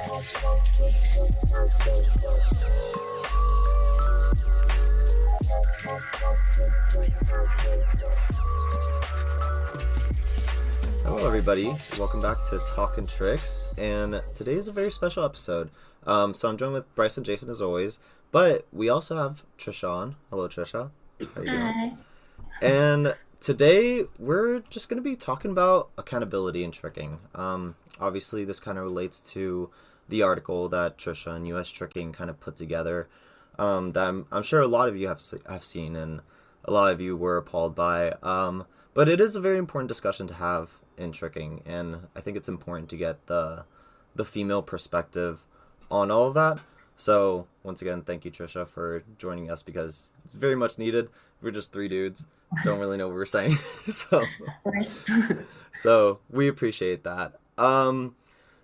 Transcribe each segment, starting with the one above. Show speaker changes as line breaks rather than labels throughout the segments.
Hello everybody, welcome back to Talkin' Tricks, and today is a very special episode. So I'm joined with Bryce and Jason as always, but we also have Tricia on. Hello Tricia. How you doing?
Hi.
And today we're just going to be talking about accountability and tricking. Obviously this kind of relates to the article that Tricia and US Tricking kind of put together, that I'm sure a lot of you have seen and a lot of you were appalled by. But it is a very important discussion to have in tricking, and I think it's important to get the female perspective on all of that. So once again, thank you Tricia for joining us, because it's very much needed. We're just three dudes, don't really know what we're saying. So we appreciate that.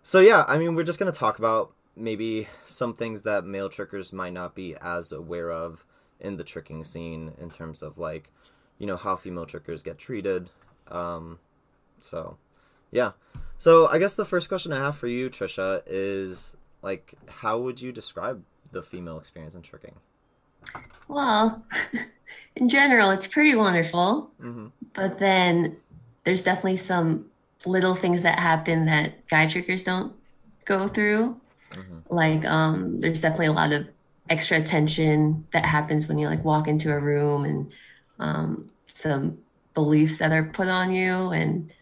So yeah, I mean, we're just gonna talk about maybe some things that male trickers might not be as aware of in the tricking scene, in terms of, like, you know, how female trickers get treated. So yeah, so I guess the first question I have for you, Tricia, is, like, how would you describe the female experience in tricking?
Well, in general, it's pretty wonderful, but then there's definitely some little things that happen that guy trickers don't go through. Like, there's definitely a lot of extra attention that happens when you, like, walk into a room, and some beliefs that are put on you, and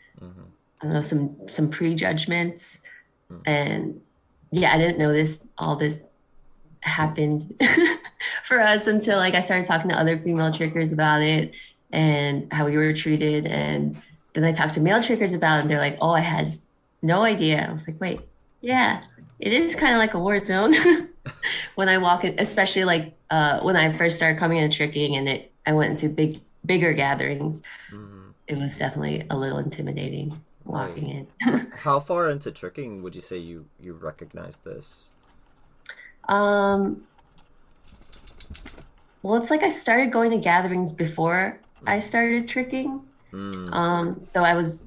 I don't know, some prejudgments. And yeah, I didn't notice all this happened for us until, like, I started talking to other female trickers about it and how we were treated. And then I talked to male trickers about it, and they're like, oh, I had no idea. I was like, wait, yeah, it is kind of like a war zone when I walk in, especially like when I first started coming in tricking, and I went into bigger gatherings. It was definitely a little intimidating walking in.
How far into tricking would you say you recognize this?
Well, it's like I started going to gatherings before I started tricking. So I was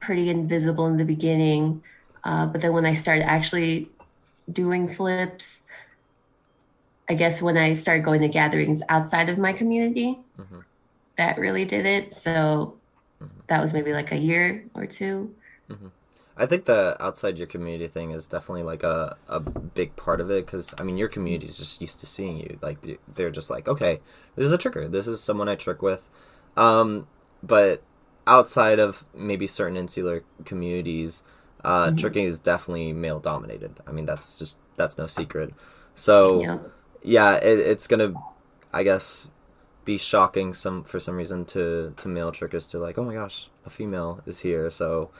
pretty invisible in the beginning. But then when I started actually doing flips, I guess when I started going to gatherings outside of my community, that really did it. So that was maybe like a year or two.
I think the outside your community thing is definitely like a big part of it, because I mean, your community is just used to seeing you. Like, they're just like, okay, this is a tricker, this is someone I trick with. But outside of maybe certain insular communities, tricking is definitely male dominated. I mean, that's no secret. So yeah, it's gonna, I guess, be shocking for some reason to male trickers to, like, oh my gosh, a female is here. So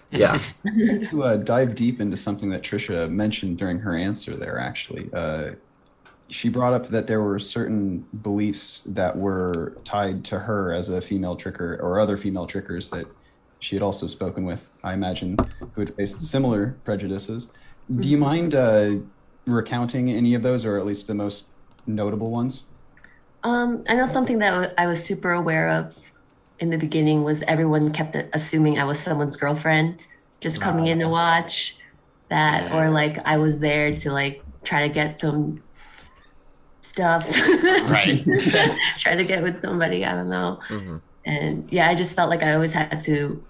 yeah.
To dive deep into something that Tricia mentioned during her answer there, actually, she brought up that there were certain beliefs that were tied to her as a female tricker, or other female trickers that she had also spoken with, I imagine, who had faced similar prejudices. Do you mind recounting any of those, or at least the most notable ones?
I know something that I was super aware of in the beginning was everyone kept assuming I was someone's girlfriend, just coming in to watch that, or like I was there to, like, try to get some stuff,
Right.
try to get with somebody, I don't know. And yeah, I just felt like I always had to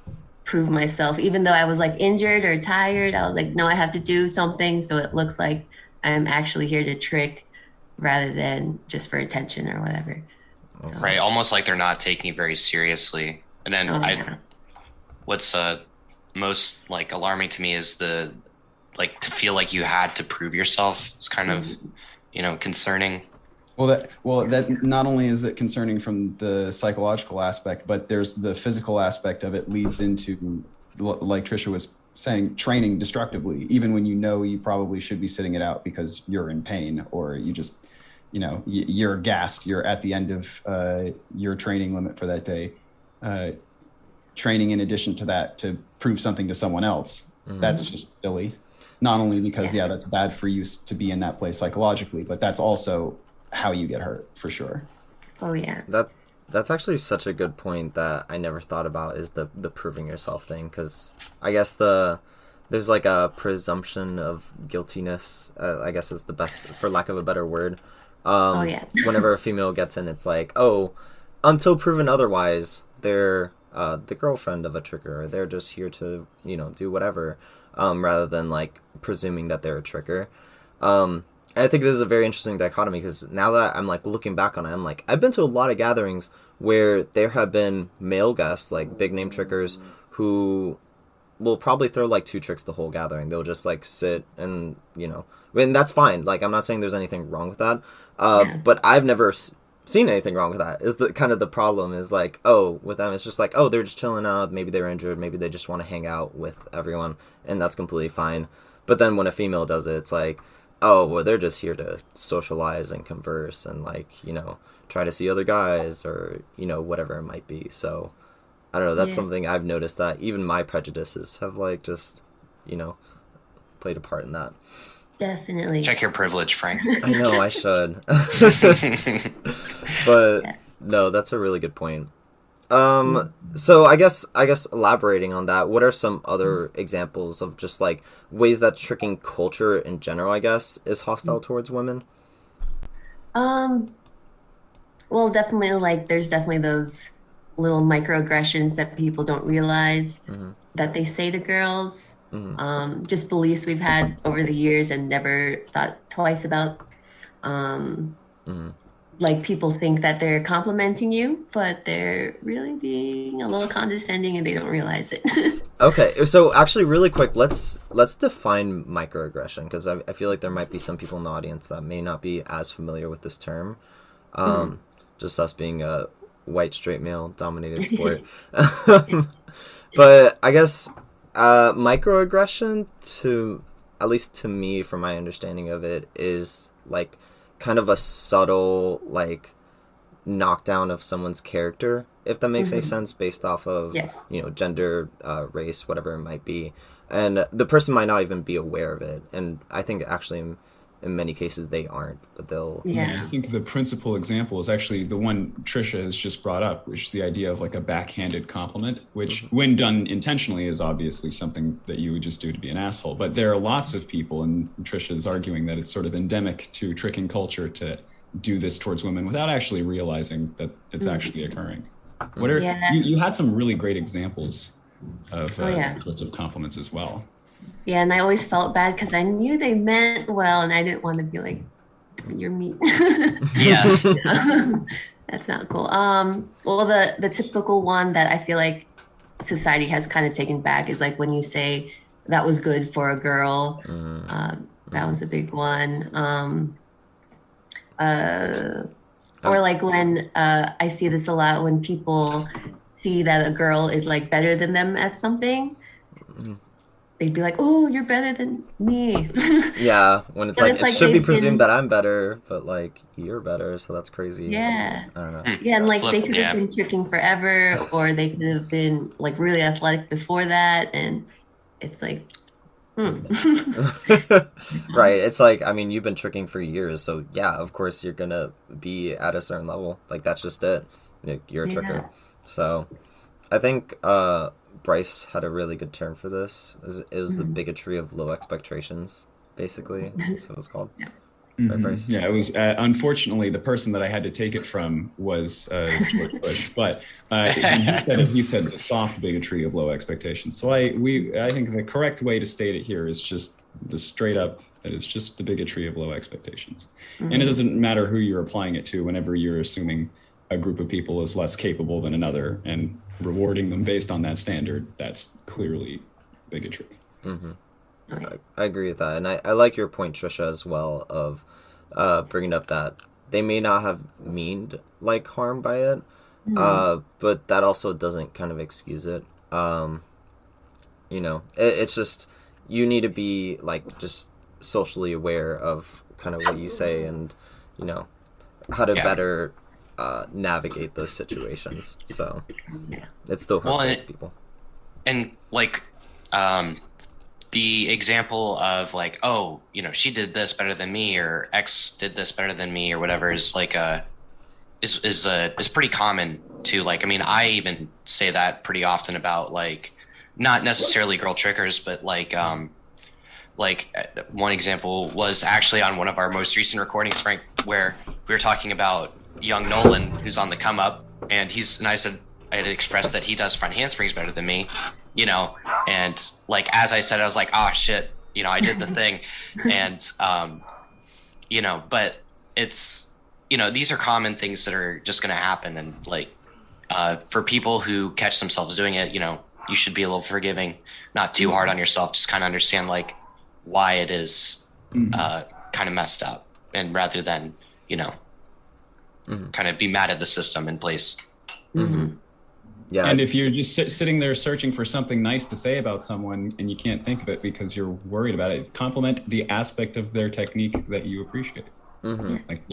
prove myself, even though I was, like, injured or tired. I was like, no, I have to do something so it looks like I'm actually here to trick, rather than just for attention or whatever. So.
Right, almost like they're not taking it very seriously. And then what's most, like, alarming to me is the, like, to feel like you had to prove yourself is kind of, you know, concerning.
Well, that not only is it concerning from the psychological aspect, but there's the physical aspect of it leads into, like Tricia was saying, training destructively, even when you know you probably should be sitting it out because you're in pain, or you just, you know, you're gassed, you're at the end of your training limit for that day. Training in addition to that to prove something to someone else, that's just silly. Not only because, that's bad for you to be in that place psychologically, but that's also how you get hurt, for sure.
Oh, yeah.
That's actually such a good point that I never thought about, is the proving yourself thing, because I guess the there's like a presumption of guiltiness. I guess is the best, for lack of a better word. Whenever a female gets in, it's like, oh, until proven otherwise, they're the girlfriend of a tricker, or they're just here to, do whatever, rather than like presuming that they're a tricker. And I think this is a very interesting dichotomy, because now that I'm like looking back on it, I'm like, I've been to a lot of gatherings where there have been male guests, like big name trickers, who will probably throw like 2 tricks the whole gathering. They'll just like sit and, and that's fine. Like, I'm not saying there's anything wrong with that. But I've never seen anything wrong with that. Is the kind of the problem is like, oh, with them, it's just like, oh, they're just chilling out. Maybe they're injured. Maybe they just want to hang out with everyone, and that's completely fine. But then when a female does it, it's like, oh, well, they're just here to socialize and converse and like, try to see other guys or, whatever it might be. So I don't know. That's something I've noticed, that even my prejudices have like just, played a part in that.
Definitely.
Check your privilege, Frank.
I know, I should. But no, that's a really good point. So I guess elaborating on that, what are some other examples of just like ways that tricking culture in general, I guess, is hostile towards women?
Well, definitely, like, there's definitely those little microaggressions that people don't realize that they say to girls. Just beliefs we've had over the years and never thought twice about. Like, people think that they're complimenting you, but they're really being a little condescending and they don't realize it.
Okay, so actually really quick, let's define microaggression, because I feel like there might be some people in the audience that may not be as familiar with this term. Just us being a white straight male dominated sport. But I guess microaggression, to at least to me, from my understanding of it, is like kind of a subtle like knockdown of someone's character, if that makes any sense, based off of gender, race, whatever it might be, and the person might not even be aware of it. And I think actually in many cases they aren't, but they'll
I think the principal example is actually the one Tricia has just brought up, which is the idea of like a backhanded compliment, which when done intentionally is obviously something that you would just do to be an asshole. But there are lots of people, and Tricia is arguing that it's sort of endemic to tricking culture to do this towards women without actually realizing that it's actually occurring. What are you had some really great examples of sorts of compliments as well.
Yeah, and I always felt bad because I knew they meant well, and I didn't want to be like, "You're mean." That's not cool. Well, the typical one that I feel like society has kind of taken back is like when you say that was good for a girl. That was a big one. Or like when I see this a lot when people see that a girl is like better than them at something. They'd be like, "Oh, you're better than me."
Yeah, when it's like, it should be presumed that I'm better, but like you're better, so that's crazy.
Yeah.
I don't know.
Yeah, and like they could have been tricking forever, or they could have been like really athletic before that, and it's like,
Right. It's like, I mean, you've been tricking for years, so yeah, of course you're gonna be at a certain level. Like that's just it. You're a tricker. So I think Bryce had a really good term for this. It was the bigotry of low expectations, basically. That's what it's called. Right, Bryce?
Yeah, it was. Unfortunately, the person that I had to take it from was George Bush, but he said the soft bigotry of low expectations. So I think the correct way to state it here is just the straight up. That it's just the bigotry of low expectations, and it doesn't matter who you're applying it to. Whenever you're assuming a group of people is less capable than another and rewarding them based on that standard, that's clearly bigotry.
I agree with that, and I like your point, Tricia, as well, of bringing up that they may not have meaned like harm by it, but that also doesn't kind of excuse it. It's just you need to be like just socially aware of kind of what you say and how to better navigate those situations. So it's still hurtful to people.
And like the example of like, oh, she did this better than me, or X did this better than me, or whatever, is like is pretty common too. Like, I mean, I even say that pretty often about like not necessarily girl trickers, but one example was actually on one of our most recent recordings, Frank, where we were talking about young Nolan, who's on the come up, and I had expressed that he does front handsprings better than me, and like, as I said, I was like, oh shit, I did the thing. And, but it's, these are common things that are just going to happen. And like, for people who catch themselves doing it, you should be a little forgiving, not too hard on yourself, just kind of understand like why it is kind of messed up, and rather than, kind of be mad at the system in place.
Mm-hmm. Yeah.
And if you're just sitting there searching for something nice to say about someone and you can't think of it because you're worried about it, compliment the aspect of their technique that you appreciate.
Mm-hmm.
Like,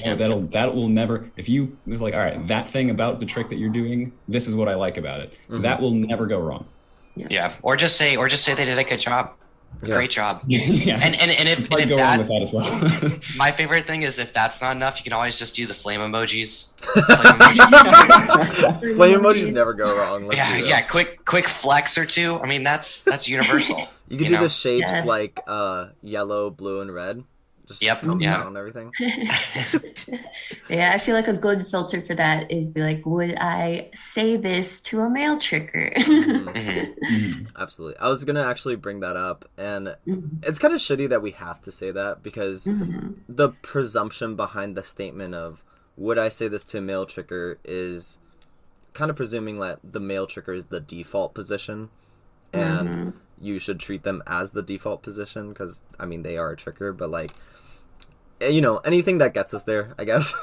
that will never, if you like, all right, that thing about the trick that you're doing, this is what I like about it. Mm-hmm. That will never go wrong.
Yeah. Or just say they did a good job.
Yeah.
Great job.
Yeah.
And if
go wrong with that as well.
My favorite thing is, if that's not enough, you can always just do the flame emojis.
Flame emojis never go wrong.
Yeah. Quick flex or two. I mean, that's universal.
You can do the shapes like yellow, blue, and red. Just come down on everything.
Yeah, I feel like a good filter for that is be like, would I say this to a male tricker?
Mm-hmm. Absolutely. I was gonna actually bring that up, and it's kind of shitty that we have to say that, because the presumption behind the statement of would I say this to a male tricker is kind of presuming that the male tricker is the default position, and you should treat them as the default position, because I mean they are a tricker, but like, anything that gets us there, I guess.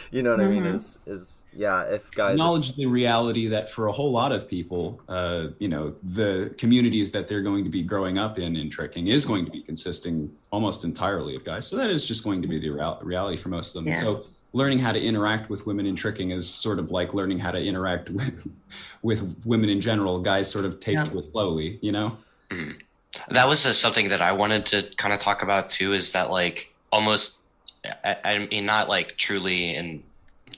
You know what I mean? Is if guys
acknowledge the reality that for a whole lot of people, the communities that they're going to be growing up in tricking is going to be consisting almost entirely of guys. So that is just going to be the reality for most of them. Yeah. So learning how to interact with women in tricking is sort of like learning how to interact with women in general. Guys sort of take to it slowly,
That was something that I wanted to kind of talk about too, is that like almost, I mean, not like truly in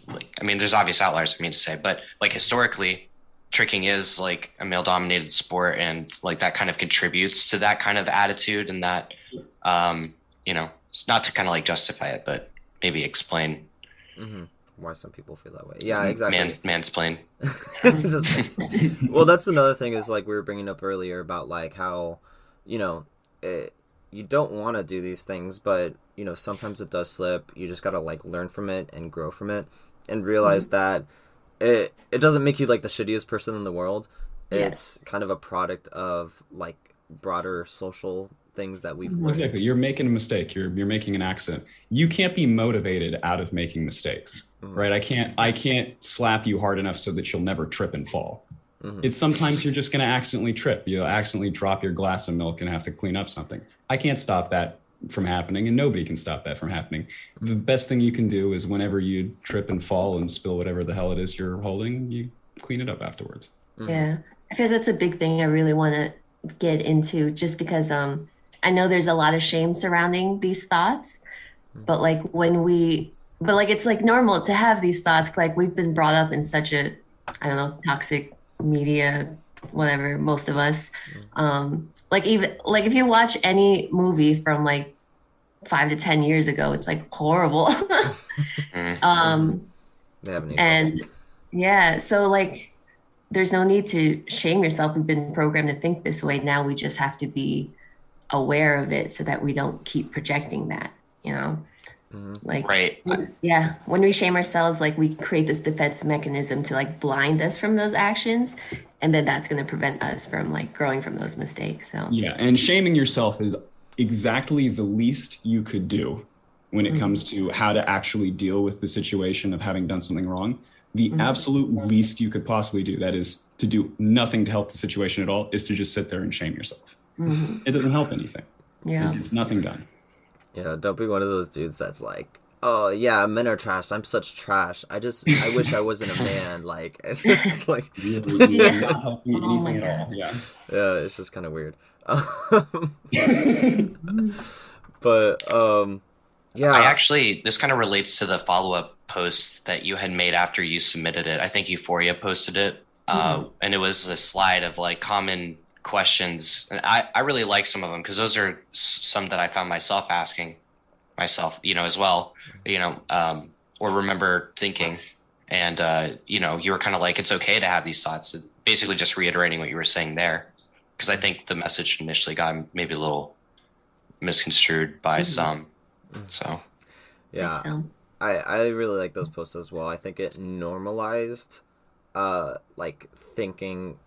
like, I mean, there's obvious outliers, I mean to say, but like historically tricking is like a male dominated sport, and like that kind of contributes to that kind of attitude, and that, not to kind of like justify it, but maybe explain
why some people feel that way. Yeah, exactly.
Mansplain.
Well, that's another thing, is like we were bringing up earlier about like how, you don't want to do these things, but sometimes it does slip. You just gotta like learn from it and grow from it, and realize that it doesn't make you like the shittiest person in the world. It's kind of a product of like broader social things that we've learned.
Exactly. You're making a mistake. You're making an accident. You can't be motivated out of making mistakes, right? I can't slap you hard enough so that you'll never trip and fall. It's sometimes you're just going to accidentally trip. You'll accidentally drop your glass of milk and have to clean up something. I can't stop that from happening, and nobody can stop that from happening. The best thing you can do is whenever you trip and fall and spill whatever the hell it is you're holding, you clean it up afterwards.
Yeah, I feel that's a big thing I really want to get into, just because I know there's a lot of shame surrounding these thoughts, but like it's like normal to have these thoughts. Like we've been brought up in such a, toxic media, whatever, most of us. Like even like if you watch any movie from like 5 to 10 years ago, it's like horrible. So like there's no need to shame yourself. We've been programmed to think this way. Now we just have to be aware of it so that we don't keep projecting that, like,
right.
Yeah. When we shame ourselves, like we create this defense mechanism to like blind us from those actions. And then that's going to prevent us from like growing from those mistakes. So
yeah. And shaming yourself is exactly the least you could do when it comes to how to actually deal with the situation of having done something wrong. The absolute least you could possibly do, that is to do nothing to help the situation at all, is to just sit there and shame yourself. It doesn't help anything. Yeah. It's nothing done.
Yeah, don't be one of those dudes that's like, oh yeah, men are trash. I'm such trash. I wish I wasn't a man. Like, it's just like,
not helping anything at all. Yeah.
Yeah, it's just kind of weird. But yeah.
I actually, this kind of relates to the follow-up post that you had made after you submitted it. I think Euphoria posted it, and it was a slide of like common questions, and I really like some of them because those are some that I found myself asking myself, as well, or remember thinking. And, you were kind of like, it's okay to have these thoughts, basically just reiterating what you were saying there. Because I think the message initially got maybe a little misconstrued by some. So,
yeah, I really like those posts as well. I think it normalized, like, thinking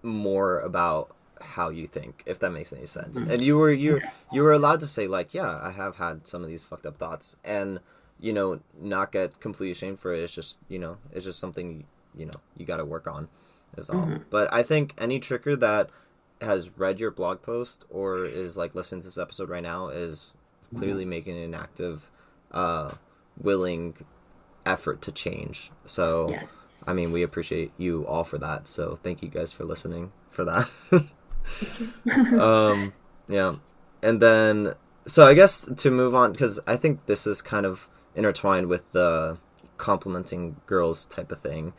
more about how you think, if that makes any sense. And you were allowed to say, like, yeah, I have had some of these fucked up thoughts, and not get completely ashamed for it. It's just it's just something you got to work on, is all. But I think any tricker that has read your blog post or is like listening to this episode right now is clearly making an active willing effort to change. So I mean, we appreciate you all for that, so thank you guys for listening for that. Yeah. And then, so I guess to move on, because I think this is kind of intertwined with the complimenting girls type of thing.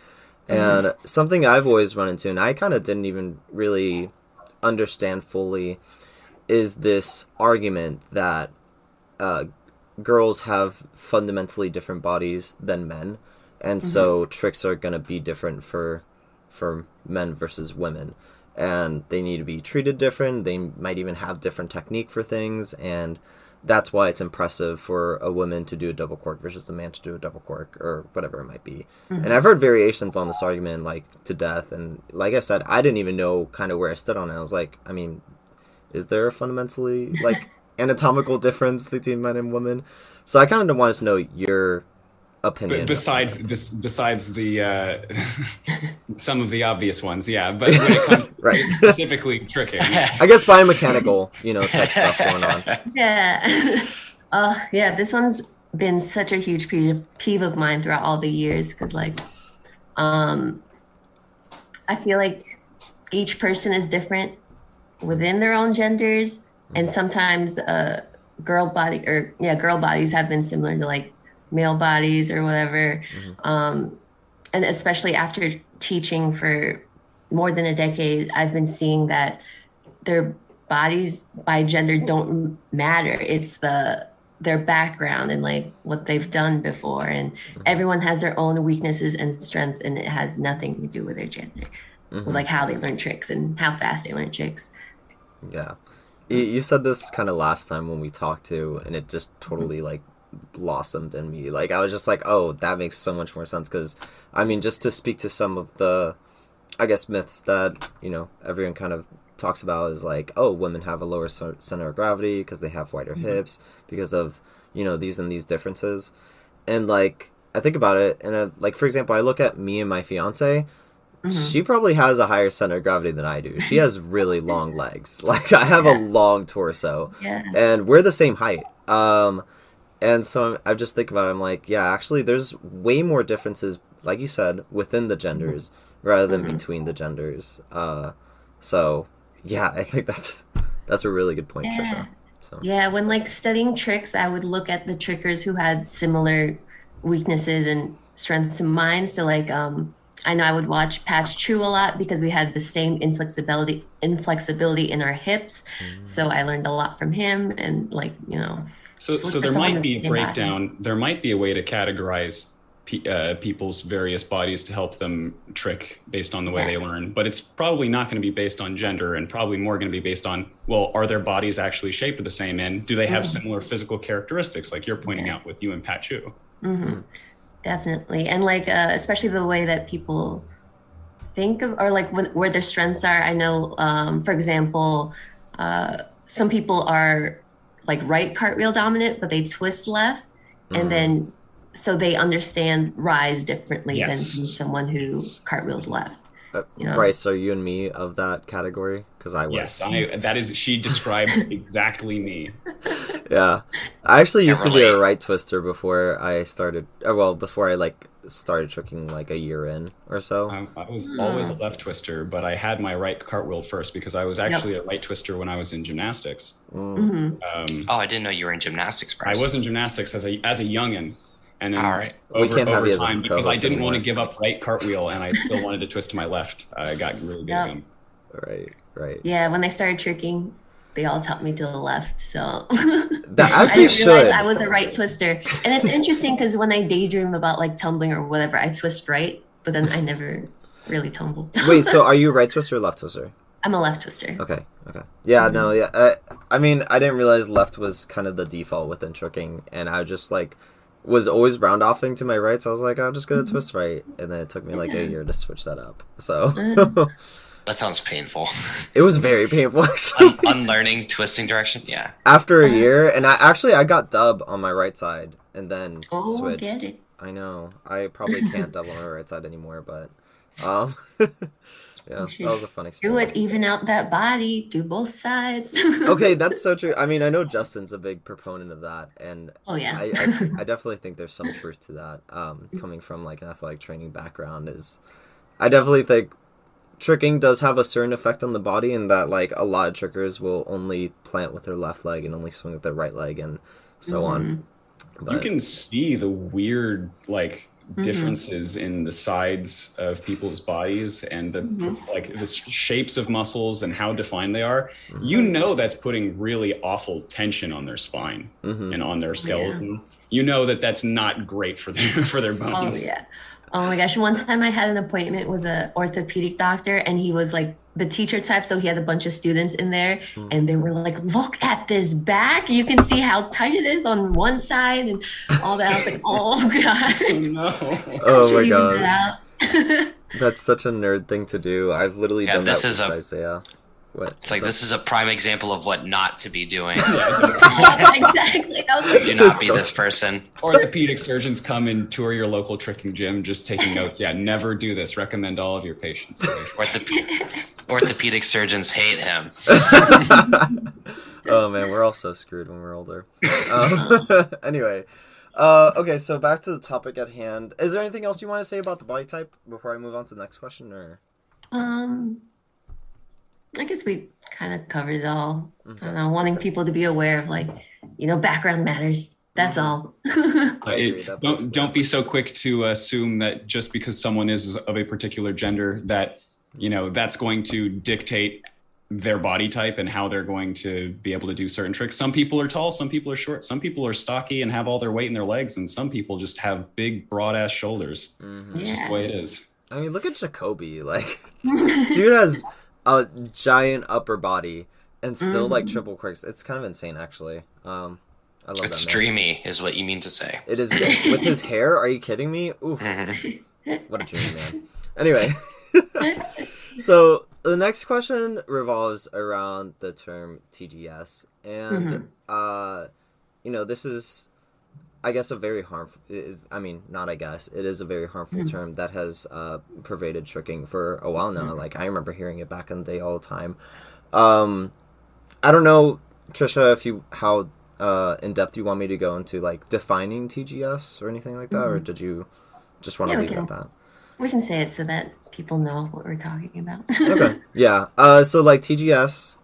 And something I've always run into, and I kind of didn't even really understand fully, is this argument that girls have fundamentally different bodies than men, and so tricks are going to be different for men versus women, and they need to be treated different. They might even have different technique for things, and that's why it's impressive for a woman to do a double cork versus a man to do a double cork, or whatever it might be. And I've heard variations on this argument, like, to death. And like I said, I didn't even know kind of where I stood on it. I was like, I mean, is there a fundamentally, like, anatomical difference between men and women? So I kind of wanted to know your opinion.
Besides the some of the obvious ones, yeah. But when it comes
right.
specifically tricking,
I guess biomechanical, type stuff going on.
Yeah. Yeah. This one's been such a huge peeve of mine throughout all the years, because like, I feel like each person is different within their own genders, and sometimes girl bodies have been similar to like male bodies or whatever. And especially after teaching for more than a decade, I've been seeing that their bodies by gender don't matter. It's their background and like what they've done before, and everyone has their own weaknesses and strengths, and it has nothing to do with their gender, with like how they learn tricks and how fast they learn tricks.
Yeah, you said this kind of last time when we talked to, and it just totally like blossomed in me. Like, I was just like, oh, that makes so much more sense. Because I mean, just to speak to some of the, I guess, myths that everyone kind of talks about, is like, oh, women have a lower center of gravity because they have wider hips because of these and these differences. And like, I think about it, and like, for example, I look at me and my fiance. She probably has a higher center of gravity than I do. She has really long legs. Like, I have a long torso, and we're the same height. And so I just think about it, I'm like, yeah, actually, there's way more differences, like you said, within the genders rather than between the genders. So, yeah, I think that's a really good point, Tricia. So.
Yeah, when like studying tricks, I would look at the trickers who had similar weaknesses and strengths to mine. So like, I know I would watch Patch True a lot because we had the same inflexibility in our hips. So I learned a lot from him, and like,
So there might be a breakdown. There might be a way to categorize people's various bodies to help them trick based on the way they learn. But it's probably not going to be based on gender, and probably more going to be based on, well, are their bodies actually shaped the same, and do they have similar physical characteristics, like you're pointing out with you and Pat Chu?
Definitely. And like, especially the way that people think of, or like where their strengths are. I know, for example, some people are like right cartwheel dominant, but they twist left. And then, so they understand rise differently than someone who cartwheels left.
Bryce, are you and me of that category? Because I was.
Yes, she described exactly me.
Yeah. I actually used to be a right twister before I started, before I like started tricking like a year in or so.
I was always a left twister, but I had my right cartwheel first because I was actually a right twister when I was in gymnastics.
I didn't know you were in gymnastics, Bryce.
I was in gymnastics as a youngin'. And then
we can't have you as a
time, because I didn't want to give up right cartwheel, and I still wanted to twist to my left. I got really good at them.
right?
Yeah, when they started tricking, they all taught me to the left. So
As
I
they
didn't
should.
realize I was a right twister. And it's interesting because when I daydream about like tumbling or whatever, I twist right, but then I never really tumbled.
Wait, so are you right twister or left twister?
I'm a left twister.
Okay. Yeah, no, yeah. I mean, I didn't realize left was kind of the default within tricking, and I just like was always round offing to my right, so I was like, I'm just gonna twist right, and then it took me like a year to switch that up. So
That sounds painful.
it was very painful actually.
Unlearning twisting direction, yeah.
After a year, and I got dub on my right side, and then switched.
Get it.
I know. I probably can't dub on my right side anymore, but yeah, that was a fun
Do
experience.
it, even out that body, do both sides.
Okay, that's so true. I mean, I know Justin's a big proponent of that, and
Oh yeah.
I definitely think there's some truth to that. Coming from like an athletic training background, I definitely think tricking does have a certain effect on the body, and that like a lot of trickers will only plant with their left leg and only swing with their right leg, and so on. But
You can see the weird like differences in the sides of people's bodies and the like the shapes of muscles and how defined they are. You know that's putting really awful tension on their spine and on their skeleton. You know that that's not great for their bones.
Oh yeah. Oh my gosh. One time I had an appointment with an orthopedic doctor, and he was like the teacher type. So he had a bunch of students in there, and they were like, look at this back. You can see how tight it is on one side and all that. I was like, oh God.
Oh, no.
oh my
Figured it
god,
out.
that's such a nerd thing to do. I've literally done that with Isaiah. What?
It's like this is a prime example of what not to be doing.
Exactly. I was like,
Do not be this person.
Orthopedic surgeons come and tour your local tricking gym, just taking notes. Yeah, never do this. Recommend all of your patients.
Orthopedic surgeons hate him.
Oh man, we're all so screwed when we're older. Anyway, okay, so back to the topic at hand. Is there anything else you want to say about the body type before I move on to the next question, or?
I guess we kind of covered it all. I don't know, wanting people to be aware of like, background matters. That's all.
I agree,
Don't be so quick to assume that just because someone is of a particular gender that that's going to dictate their body type and how they're going to be able to do certain tricks. Some people are tall, some people are short, some people are stocky and have all their weight in their legs, and some people just have big, broad ass shoulders. It's just the way it is.
I mean, look at Jacoby. Like, dude has a giant upper body and still like triple quirks. It's kind of insane, actually. I love
It's
that man.
dreamy, is what you mean to say.
It is with his hair. Are you kidding me? Oof! What a dream, man. Anyway, so the next question revolves around the term TGS, and this is, I guess, a very harmful. I mean, not I guess. It is a very harmful term that has pervaded tricking for a while now. Like I remember hearing it back in the day all the time. I don't know, Tricia, how in depth you want me to go into like defining TGS or anything like that, or did you just want to leave it at that?
We can say it so that people know what we're talking about.
Okay. Yeah. So like TGS,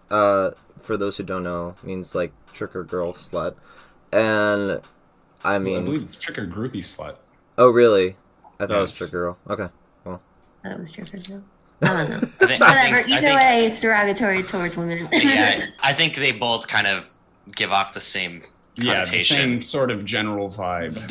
for those who don't know, means like tricker girl slut, and I mean,
I believe it's tricker groupie slut.
Oh really? I thought it was tricker girl. Okay. Well.
That was tricker girl. I don't know.
I
Whatever.
think-
Either way, it's derogatory towards women.
Yeah, I think they both kind of give off the same
Yeah, the
connotation.
same sort of general vibe.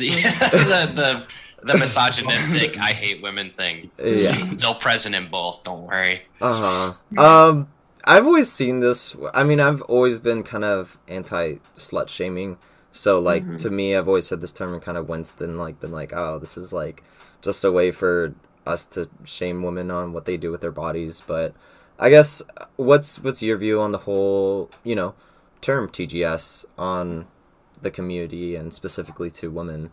The misogynistic I hate women thing.
Yeah.
Still present in both, don't worry.
I've always seen this. I mean, I've always been kind of anti slut shaming. So like to me, I've always heard this term and kind of winced and like been like, oh, this is like just a way for us to shame women on what they do with their bodies. But I guess what's your view on the whole, term TGS on the community and specifically to women?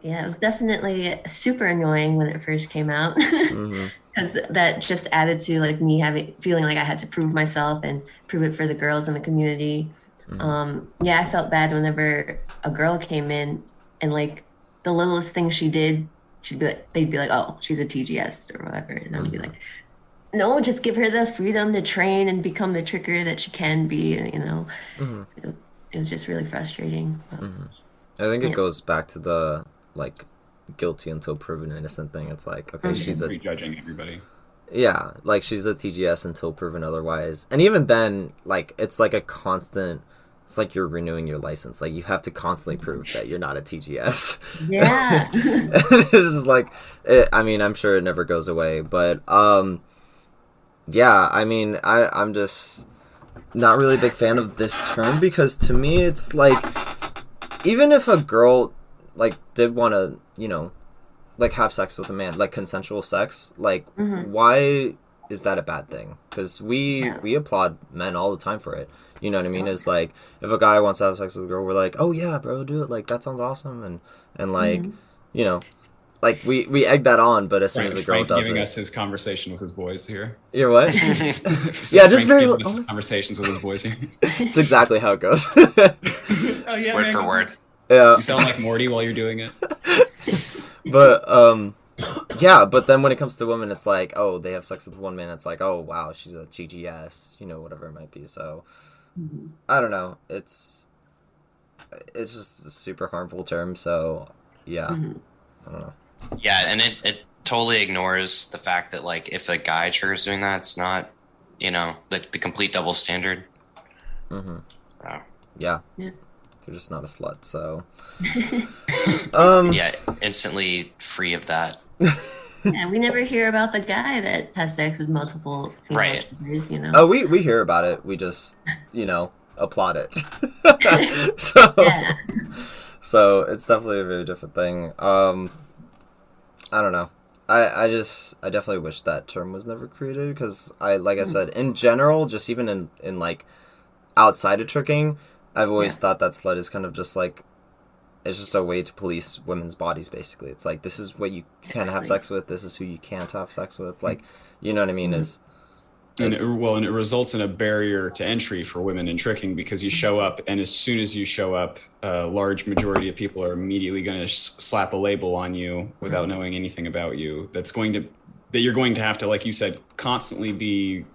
Yeah, it was definitely super annoying when it first came out, because that just added to like me feeling like I had to prove myself and prove it for the girls in the community. Yeah, I felt bad whenever a girl came in and like the littlest thing she did, they'd be like, oh, she's a TGS or whatever, and I'd be like, no, just give her the freedom to train and become the tricker that she can be. It was just really frustrating. But,
I think it goes back to the like guilty until proven innocent thing. It's like, okay, she's a
Prejudging everybody.
Yeah, like she's a TGS until proven otherwise. And even then, like it's like a constant. It's like you're renewing your license. Like you have to constantly prove that you're not a TGS.
Yeah.
It's just like, I mean, I'm sure it never goes away, but yeah. I mean, I'm just not really a big fan of this term because to me, it's like even if a girl like did want to, you know, like have sex with a man, like consensual sex, like why is that a bad thing? Because we applaud men all the time for it. You know what I mean? It's like if a guy wants to have sex with a girl, we're like, oh yeah, bro, do it. Like that sounds awesome, and like you know, like we egg that on. But as soon as a girl does
giving
it,
us his conversation with his boys here.
You're what?
So
Yeah, just
Frank
very
giving us his conversations with his boys here.
It's exactly how it goes.
Oh yeah,
Word for word.
Yeah,
You sound like Morty while you're doing it.
but yeah, but then when it comes to women, it's like, oh, they have sex with one man. It's like, oh wow, she's a TGS, you know, whatever it might be. So I don't know. It's just a super harmful term. So yeah, I don't know.
Yeah, and it totally ignores the fact that like if a guy triggers doing that, it's not, you know, the complete double standard. So.
Yeah. They're just not a slut. So
Yeah, instantly free of that.
Yeah, we never hear about the guy that has sex with multiple female
Right.
triggers, you know.
Oh, we hear about it. We just, you know, applaud it. So
Yeah.
so it's definitely a very different thing. I don't know. I definitely wish that term was never created because like I said, in general, just even in like outside of tricking, I've always thought that slut is kind of just like, it's just a way to police women's bodies, basically. It's like, this is what you can have sex with, this is who you can't have sex with. Like, you know what I mean?
And it results in a barrier to entry for women in tricking because you show up, and as soon as you show up, a large majority of people are immediately going to slap a label on you without knowing anything about you. That you're going to have to, like you said, constantly be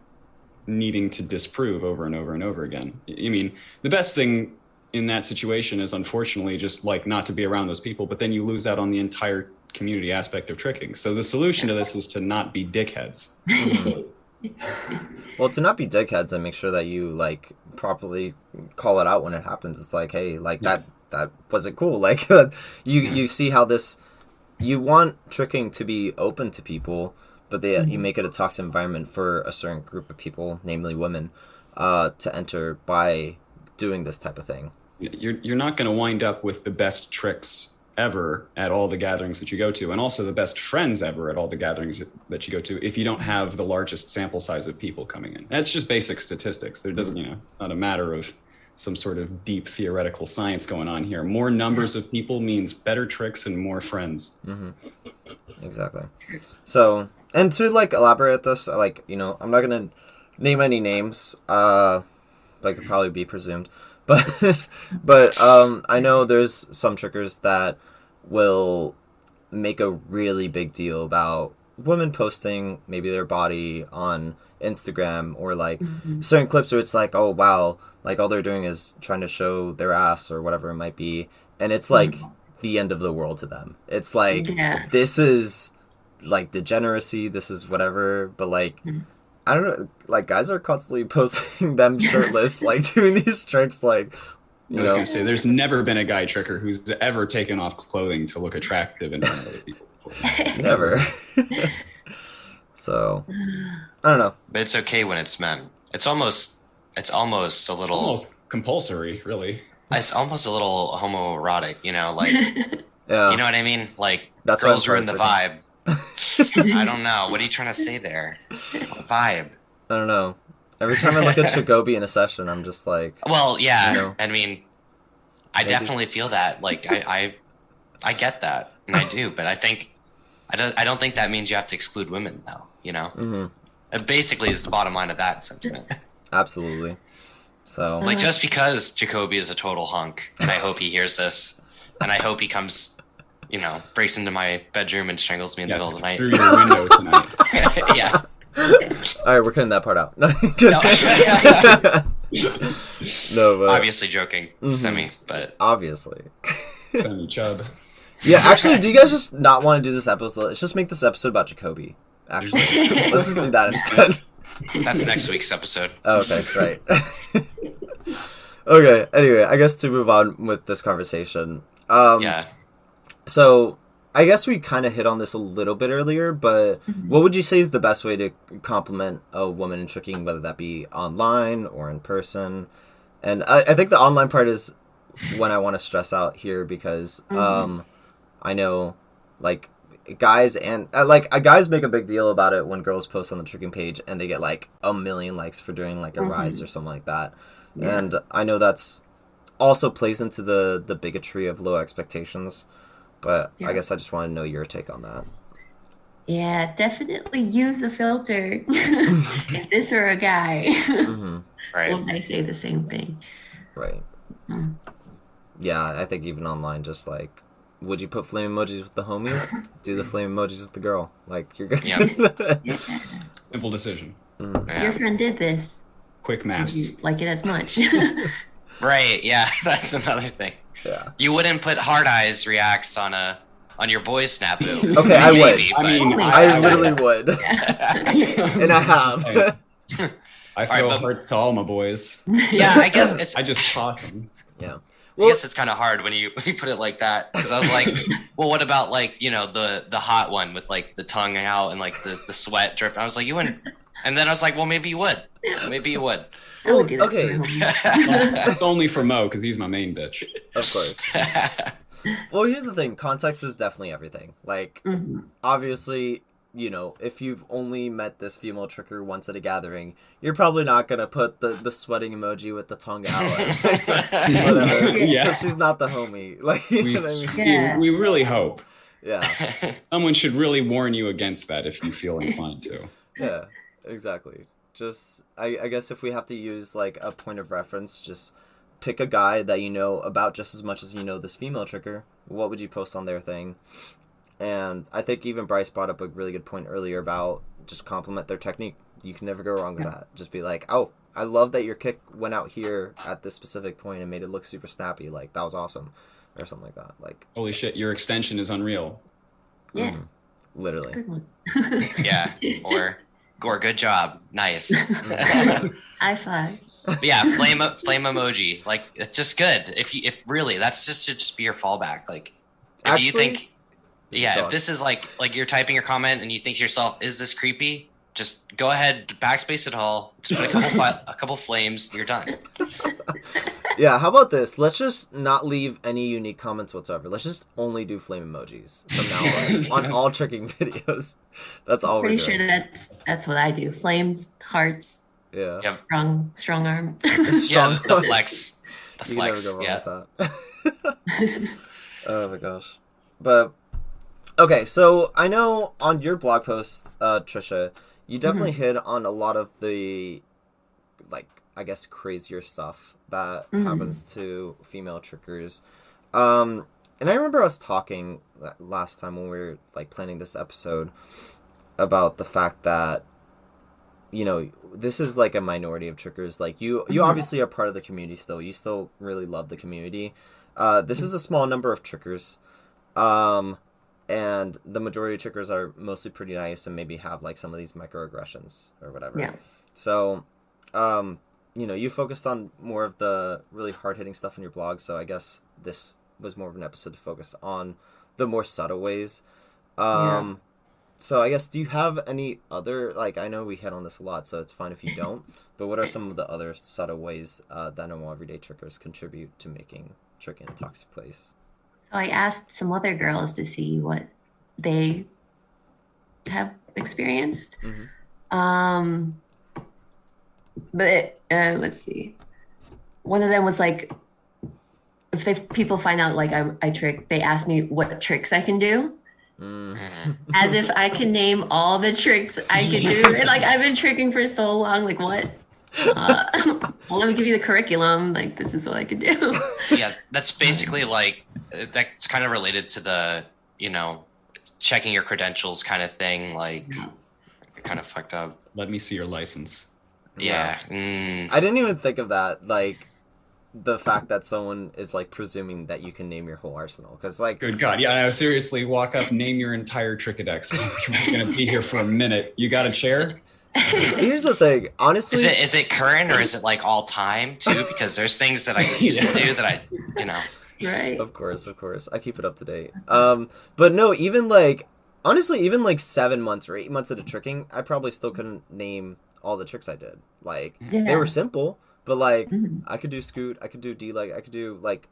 needing to disprove over and over and over again. I mean, the best thing in that situation is unfortunately just like not to be around those people, but then you lose out on the entire community aspect of tricking. So the solution to this is to not be dickheads.
Well, to not be dickheads and make sure that you like properly call it out when it happens. It's like, hey, like that wasn't cool. Like you see how this, you want tricking to be open to people, but you make it a toxic environment for a certain group of people, namely women, to enter by doing this type of thing.
You're not going to wind up with the best tricks ever at all the gatherings that you go to, and also the best friends ever at all the gatherings that you go to, if you don't have the largest sample size of people coming in. That's just basic statistics. There doesn't, it's not a matter of some sort of deep theoretical science going on here. More numbers of people means better tricks and more friends.
Exactly. So, and to like elaborate this, like, I'm not gonna name any names, but I could probably be presumed. But I know there's some trickers that will make a really big deal about women posting maybe their body on Instagram or like certain clips where it's like, oh wow, like all they're doing is trying to show their ass or whatever it might be, and it's like the end of the world to them. It's like this is like degeneracy, this is whatever, but like I don't know, like guys are constantly posting them shirtless, like doing these tricks, like
I was going to say, there's never been a guy tricker who's ever taken off clothing to look attractive in front of other people.
Never. So, I don't know.
But it's okay when it's men. It's almost a little...
Almost compulsory, really.
It's almost a little homoerotic, like...
Yeah.
You know what I mean? Like,
that's
girls ruin the vibe. I don't know. What are you trying to say there? Vibe.
I don't know. Every time I look at Jacoby in a session, I'm just like...
Well, yeah. I mean, I definitely feel that. Like, I get that, and I do. But I don't think that means you have to exclude women, though. It basically is the bottom line of that sentiment.
Absolutely. So...
Like, just because Jacoby is a total hunk, and I hope he hears this, and I hope he comes... breaks into my bedroom and strangles me in the middle of the night.
Through your window tonight.
Yeah.
All right, we're cutting that part out. No, no, but
obviously joking, semi, but
obviously,
semi chub.
Yeah, actually, do you guys just not want to do this episode? Let's just make this episode about Jacoby, Actually, let's just do that instead.
That's next week's episode.
Oh, okay, right. Okay, anyway, I guess to move on with this conversation.
Yeah.
So, I guess we kind of hit on this a little bit earlier, but what would you say is the best way to compliment a woman in tricking, whether that be online or in person? And I think the online part is when I want to stress out here because I know, like, guys and guys make a big deal about it when girls post on the tricking page and they get like 1 million likes for doing like a rise or something like that. Yeah. And I know that's also plays into the bigotry of low expectations, but I guess I just want to know your take on that.
Yeah, definitely use the filter. If this were a guy,
Right.
would I say the same thing?
Right. Yeah, I think even online, just like, would you put flame emojis with the homies? Do the flame emojis with the girl. Like, you're good.
Yeah. Simple decision.
Yeah.
Your friend did this.
Quick
Did
maths.
you like it as much?
Right, yeah, that's another thing.
Yeah.
You wouldn't put hard eyes reacts on your boy's Snapu.
Okay, I would.
Maybe,
I mean,
I literally would. And I have.
I throw hearts to all my boys.
yeah, I guess it's.
I just toss them.
Yeah.
I guess it's kind of hard when you put it like that, because I was like, well, what about like the hot one with like the tongue out and like the sweat drip? I was like, you wouldn't, and then I was like, well, maybe you would. Maybe you would.
I would do that
okay.
for homie.
It's only for Mo because he's my main bitch.
Of course. Well, here's the thing. Context is definitely everything. Like, obviously, you know, if you've only met this female tricker once at a gathering, you're probably not going to put the sweating emoji with the tongue out. Whatever.
Yeah.
Because she's not the homie. Like, you know what I mean?
Yeah.
We really hope.
Yeah.
Someone should really warn you against that if you feel inclined to.
Yeah, exactly. Just, I guess if we have to use, like, a point of reference, just pick a guy that you know about just as much as you know this female tricker. What would you post on their thing? And I think even Bryce brought up a really good point earlier about just compliment their technique. You can never go wrong with that. Just be like, oh, I love that your kick went out here at this specific point and made it look super snappy. Like, that was awesome. Or something like that. Like,
holy shit, your extension is unreal.
Yeah.
Literally.
Good one.
Yeah, or good job, nice.
High five.
But yeah, flame emoji, like it's just good. If really, that's just should just be your fallback. Like, if you think, if this is like you're typing your comment and you think to yourself, is this creepy? Just go ahead, backspace it all. Just put a couple flames. You're done.
Yeah, how about this? Let's just not leave any unique comments whatsoever. Let's just only do flame emojis from now on all tricking videos. That's all we're doing.
Pretty sure that's what I do. Flames, hearts,
Yeah.
Yep.
strong arm.
It's strong.
Yeah, the flex. The
You
flex.
can never go wrong
Yeah.
with that. Oh my gosh. But okay, so I know on your blog post, Tricia, you definitely hit on a lot of the, like, I guess crazier stuff that happens to female trickers. And I remember us talking last time when we were like planning this episode about the fact that, you know, this is like a minority of trickers. Like you obviously are part of the community still. You still really love the community. This is a small number of trickers. And the majority of trickers are mostly pretty nice and maybe have like some of these microaggressions or whatever. Yeah. So, you know, you focused on more of the really hard-hitting stuff in your blog, so I guess this was more of an episode to focus on the more subtle ways. So I guess, do you have any other, like, I know we hit on this a lot, so it's fine if you don't, but what are some of the other subtle ways that normal everyday trickers contribute to making tricking a toxic place?
So I asked some other girls to see what they have experienced. But let's see. One of them was like, if people find out like I trick, they ask me what tricks I can do. As if I can name all the tricks I can do. And, like, I've been tricking for so long. Like, what? Well, let me give you the curriculum. Like, this is what I can do.
Yeah, that's basically like, that's kind of related to the, you know, checking your credentials kind of thing. Like, kind of fucked up.
Let me see your license.
Yeah.
I didn't even think of that. Like, the fact that someone is like presuming that you can name your whole arsenal, because like,
good God, yeah, no, seriously, walk up, name your entire Tricadex. We're gonna be here for a minute. You got a chair?
Here's the thing, honestly.
Is it current or is it like all time too? Because there's things that I used to do that I, you know.
Right.
Of course, I keep it up to date. But no, even like, honestly, even like 7 months or 8 months into tricking, I probably still couldn't name all the tricks I did. Like, they were simple, but like, I could do scoot, I could do D-leg, I could do like,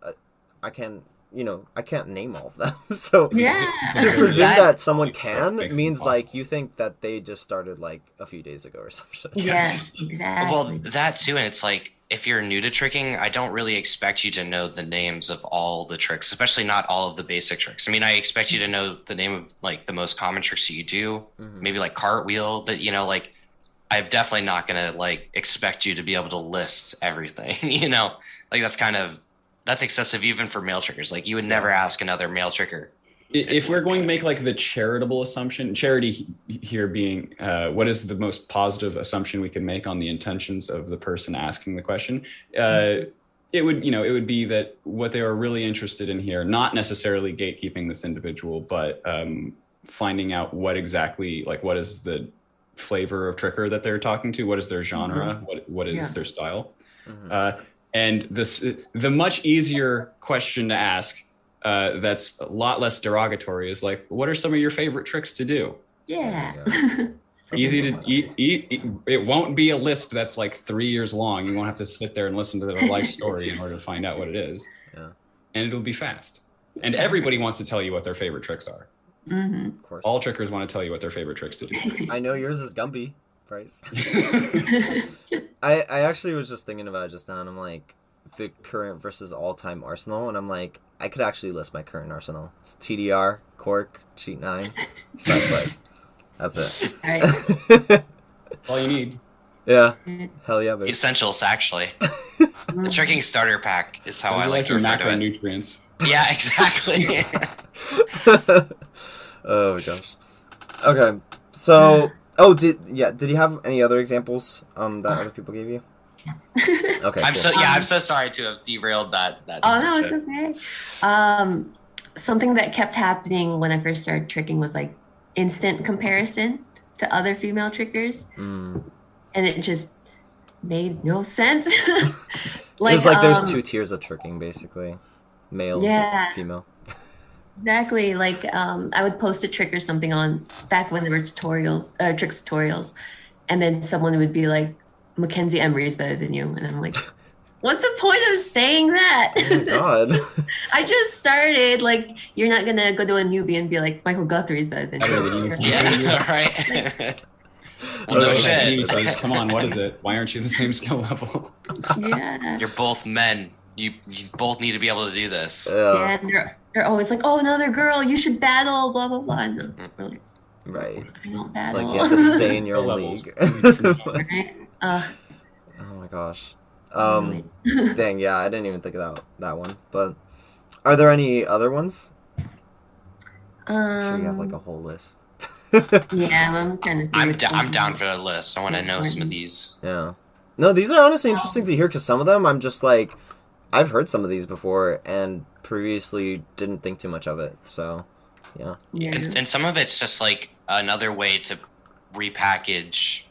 I can't name all of them. So to presume that someone can means like you think that they just started like a few days ago or some shit.
Yeah, exactly.
Well, that too, and it's like, if you're new to tricking, I don't really expect you to know the names of all the tricks, especially not all of the basic tricks. I mean, I expect you to know the name of like the most common tricks that you do, maybe like cartwheel, but you know, like I'm definitely not gonna like expect you to be able to list everything, you know, like that's excessive even for male trickers. Like you would never ask another male tricker.
If we're going to make like the charitable assumption, charity here being what is the most positive assumption we can make on the intentions of the person asking the question, it would be that what they are really interested in here, not necessarily gatekeeping this individual, but finding out what exactly, like what is the flavor of tricker that they're talking to, what is their genre, what is their style, and the much easier question to ask. That's a lot less derogatory is like, what are some of your favorite tricks to do?
Yeah.
Easy to eat. It won't be a list that's like 3 years long. You won't have to sit there and listen to their life story in order to find out what it is. Yeah. And it'll be fast. And everybody wants to tell you what their favorite tricks are.
Of course.
All trickers want to tell you what their favorite tricks to do.
I know yours is Gumby, Bryce. I actually was just thinking about it just now, and I'm like, the current versus all-time arsenal, and I'm like, I could actually list my current arsenal. It's TDR, Cork, Cheat 9. So it's like, that's it.
All right.
All you need.
Yeah. Hell yeah, baby.
Essentials, actually. The tricking starter pack is how I like to refer to it.
Macronutrients.
Yeah, exactly.
Oh my gosh. Okay. So, did you have any other examples that other people gave you? Okay.
I'm
cool.
I'm so sorry to have derailed that.
Oh no, it's okay. Something that kept happening when I first started tricking was like instant comparison to other female trickers, and it just made no sense.
Like, there's two tiers of tricking, basically, male, female.
Exactly. Like I would post a trick or something on back when there were tricks tutorials, and then someone would be like, Mackenzie Emery is better than you. And I'm like, what's the point of saying that?
Oh my God.
I just started. Like, you're not going to go to a newbie and be like, Michael Guthrie is better than you.
Yeah, right.
Well, no shit. Come on, what is it? Why aren't you the same skill level?
Yeah.
You're both men. You both need to be able to do this.
Yeah, and they're always like, oh, another girl, you should battle, blah, blah, blah. No, really.
Right.
I don't
It's
battle.
like you have to stay in your own league.
Right?
Oh my gosh. Dang, yeah, I didn't even think of that one. But are there any other ones? I'm sure you have like a whole list.
Yeah, I'm trying to
I'm down for the list. I want to know some of these.
Yeah. No, these are honestly interesting to hear, because some of them I'm just like, I've heard some of these before and previously didn't think too much of it. So, yeah.
And some of it's just like another way to repackage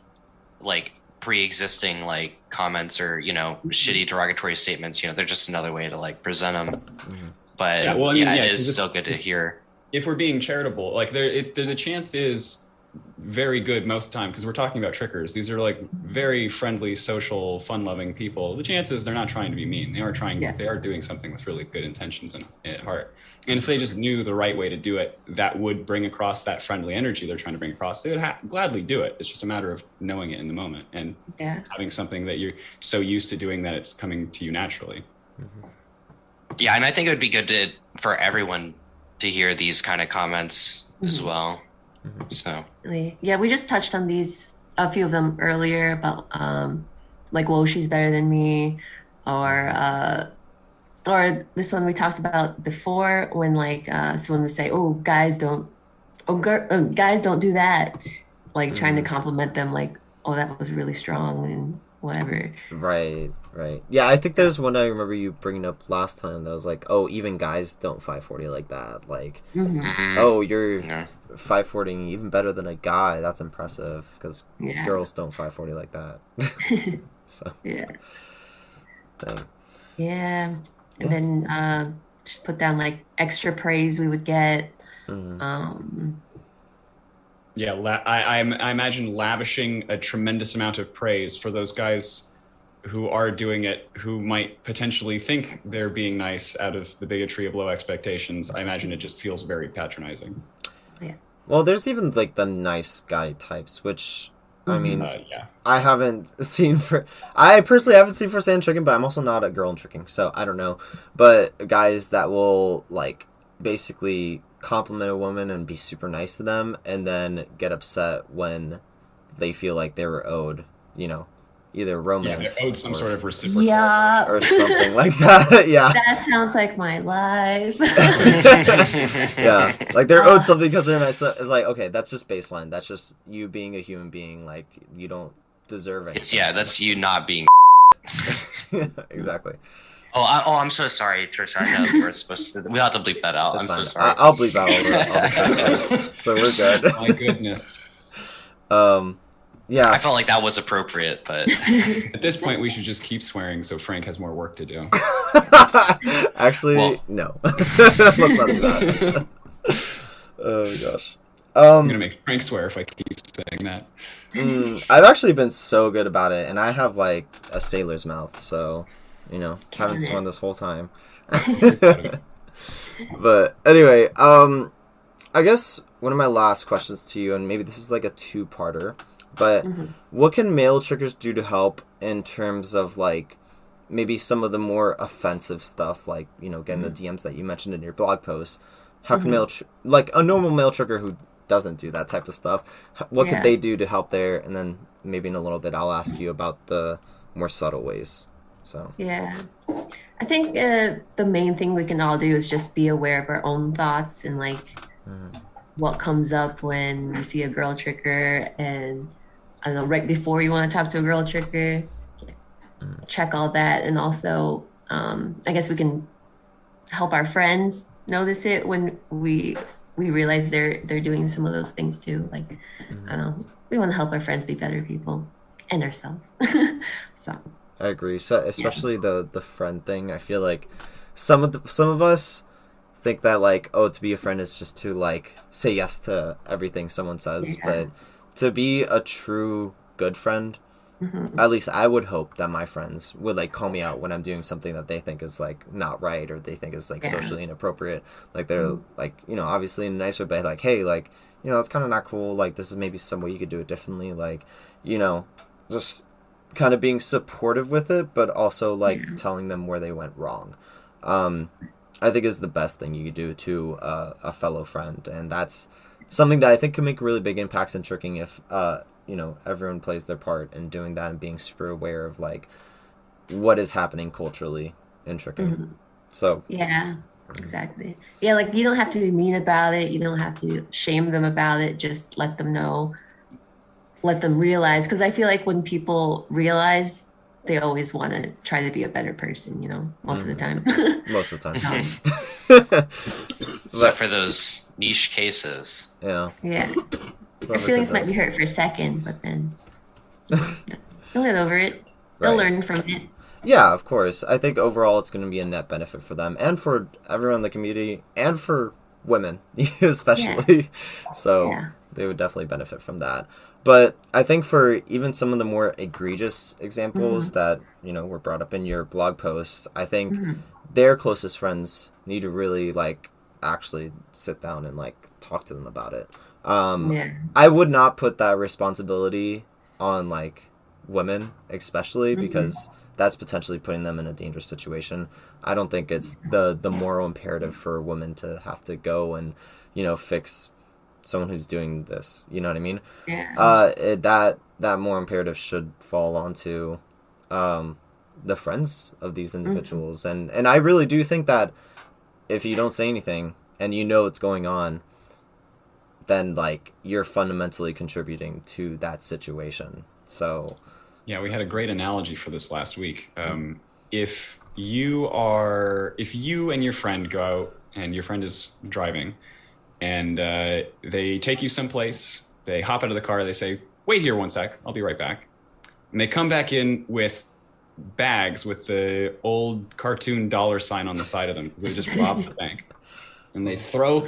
like pre-existing like comments or, you know, shitty derogatory statements. You know, they're just another way to like present them. But it is still good to hear.
If we're being charitable, like the chance is very good most of the time, because we're talking about trickers. These are like very friendly, social, fun-loving people. The chances they're not trying to be mean. They are doing something with really good intentions at heart. And if they just knew the right way to do it, that would bring across that friendly energy they're trying to bring across, they would gladly do it. It's just a matter of knowing it in the moment and having something that you're so used to doing that it's coming to you naturally.
Yeah, and I think it would be good for everyone to hear these kind of comments as well. So
yeah, we just touched on a few of them earlier about like, whoa, she's better than me, or this one we talked about before when like someone would say, oh, guys don't do that, like trying to compliment them, like, oh, that was really strong and whatever.
Right. Right. Yeah, I think there's one I remember you bringing up last time that was like, oh, even guys don't 540 like that. Like, oh, you're 540 even better than a guy. That's impressive because girls don't 540 like that. So.
Yeah.
Dang.
Yeah. And then just put down like extra praise we would get.
Yeah, I imagine lavishing a tremendous amount of praise for those guys who are doing it, who might potentially think they're being nice out of the bigotry of low expectations. I imagine it just feels very patronizing.
Yeah.
Well, there's even like the nice guy types, which I mean,
yeah.
I personally haven't seen firsthand tricking, but I'm also not a girl in tricking, so I don't know. But guys that will like basically compliment a woman and be super nice to them, and then get upset when they feel like they were owed, either romance,
they're owed some sort of reciprocal,
or something like that. Yeah,
that sounds like my life.
Yeah, like they're owed something because they're nice. It's like, okay, that's just baseline. That's just you being a human being. Like, you don't deserve anything.
Yeah, that's you not being.
Exactly.
I'm so sorry, Tricia. I know we're supposed to. We have to bleep that out.
That's
I'm
fine.
so sorry.
I'll bleep out all the curse words, so we're good.
My goodness.
Yeah.
I
felt like that was appropriate, but
at this point we should just keep swearing so Frank has more work to do.
Actually, no. Let's not do that. Oh gosh.
I'm gonna make Frank swear if I keep saying that.
I've actually been so good about it, and I have like a sailor's mouth, so haven't sworn this whole time. But anyway, I guess one of my last questions to you, and maybe this is like a two-parter, but what can male trickers do to help in terms of like maybe some of the more offensive stuff, like getting the DMs that you mentioned in your blog post? How can like a normal male tricker who doesn't do that type of stuff, what could they do to help there? And then maybe in a little bit I'll ask you about the more subtle ways. So
I think the main thing we can all do is just be aware of our own thoughts and like what comes up when you see a girl tricker, and I don't know, right before you want to talk to a girl tricker, check all that. And also I guess we can help our friends notice it when we realize they're doing some of those things too. Like I don't know, we want to help our friends be better people and ourselves. So
I agree. So especially the friend thing. I feel like some of us think that like, oh, to be a friend is just to like say yes to everything someone says, but to be a true good friend, at least I would hope that my friends would like call me out when I'm doing something that they think is like not right, or they think is like socially inappropriate. Like they're like, obviously in a nice way, but like, hey, like, that's kind of not cool. Like, this is maybe some way you could do it differently. Like, just kind of being supportive with it, but also like telling them where they went wrong. I think is the best thing you could do to a fellow friend, and that's something that I think can make really big impacts in tricking if everyone plays their part in doing that and being super aware of like what is happening culturally in tricking. So
exactly. Yeah, like you don't have to be mean about it, you don't have to shame them about it, just let them know, let them realize, because I feel like when people realize, they always want to try to be a better person, most of the time.
Most of the time.
Except for those niche cases.
Yeah. Their feelings might be hurt for a second, but then they'll get over it. They'll learn from it.
Yeah, of course. I think overall it's going to be a net benefit for them and for everyone in the community and for women, especially. So they would definitely benefit from that. But I think for even some of the more egregious examples that, were brought up in your blog post, I think their closest friends need to really like actually sit down and like talk to them about it. I would not put that responsibility on like women, especially because that's potentially putting them in a dangerous situation. I don't think it's the moral imperative for women to have to go and, fix someone who's doing this. You know what I mean? That more imperative should fall onto the friends of these individuals. And I really do think that if you don't say anything and what's going on, then like you're fundamentally contributing to that situation. So
Yeah, we had a great analogy for this last week. If you and your friend go out and your friend is driving and they take you someplace, they hop out of the car, they say, wait here 1 sec, I'll be right back. And they come back in with bags with the old cartoon $sign on the side of them. They just robbed the bank. And they throw